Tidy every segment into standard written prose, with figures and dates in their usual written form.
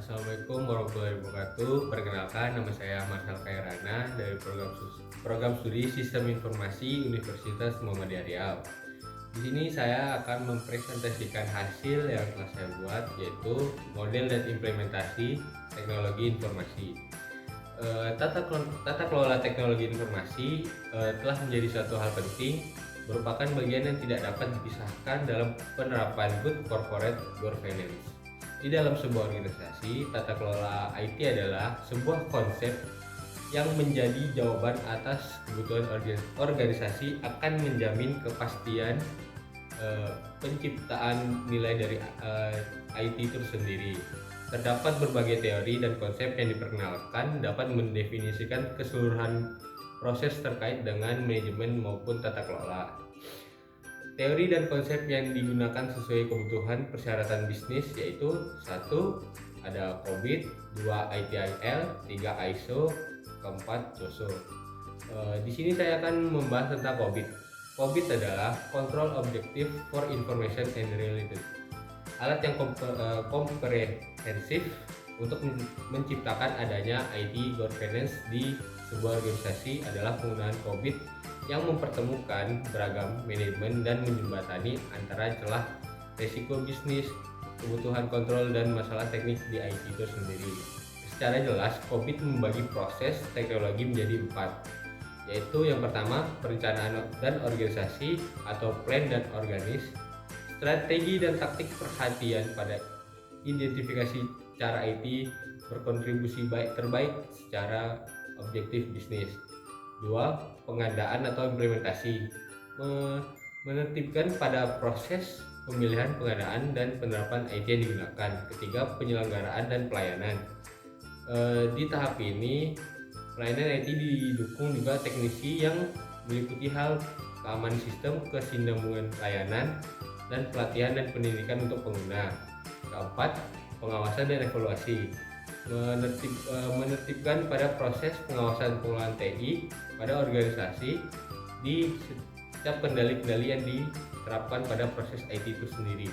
Assalamualaikum warahmatullahi wabarakatuh. Perkenalkan, nama saya Marshal Kairana dari program studi Sistem Informasi Universitas Muhammadiyah Riau. Di sini saya akan mempresentasikan hasil yang telah saya buat, yaitu model dan implementasi teknologi informasi. Tata kelola teknologi informasi telah menjadi suatu hal penting, merupakan bagian yang tidak dapat dipisahkan dalam penerapan good corporate governance. Di dalam sebuah organisasi, tata kelola IT adalah sebuah konsep yang menjadi jawaban atas kebutuhan organisasi, akan menjamin kepastian penciptaan nilai dari IT itu sendiri. Terdapat berbagai teori dan konsep yang diperkenalkan dapat mendefinisikan keseluruhan proses terkait dengan manajemen maupun tata kelola. Teori dan konsep yang digunakan sesuai kebutuhan persyaratan bisnis, yaitu 1. Ada COBIT, 2. ITIL, 3. ISO, 4. COSO. Di sini saya akan membahas tentang COBIT. COBIT adalah Control Objective for Information and Related. Alat yang komprehensif untuk menciptakan adanya IT governance di sebuah organisasi adalah penggunaan COBIT yang mempertemukan beragam manajemen dan menjembatani antara celah resiko bisnis, kebutuhan kontrol, dan masalah teknik di IT itu sendiri. Secara jelas, COBIT membagi proses teknologi menjadi 4, yaitu yang pertama perencanaan dan organisasi atau plan dan organis, strategi dan taktik perhatian pada identifikasi cara IT berkontribusi terbaik secara objektif bisnis. 2. Pengadaan atau implementasi, menertibkan pada proses pemilihan, pengadaan, dan penerapan IT yang digunakan. 3. Penyelenggaraan dan pelayanan. Di tahap ini, pelayanan IT didukung juga teknisi yang meliputi hal keamanan sistem, kesinambungan layanan, dan pelatihan dan pendidikan untuk pengguna. 4. Pengawasan dan evaluasi, menertibkan pada proses pengawasan pengelolaan TI pada organisasi di setiap kendali-kendali yang diterapkan pada proses IT itu sendiri.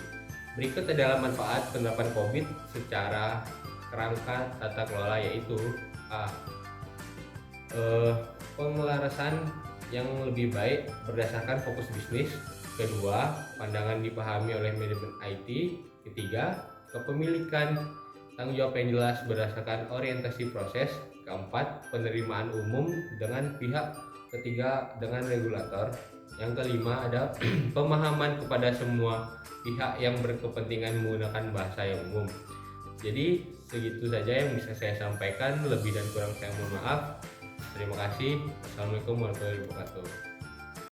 Berikut adalah manfaat penerapan COBIT secara kerangka tata kelola, yaitu A. Pengelarasan yang lebih baik berdasarkan fokus bisnis. Kedua, pandangan dipahami oleh manajemen IT. Ketiga, kepemilikan tanggung jawab yang jelas berdasarkan orientasi proses. Keempat, penerimaan umum dengan pihak. Ketiga, dengan regulator. Yang kelima, ada pemahaman kepada semua pihak yang berkepentingan menggunakan bahasa yang umum. Jadi segitu saja yang bisa saya sampaikan, lebih dan kurang saya mohon maaf. Terima kasih. Wassalamualaikum warahmatullahi wabarakatuh.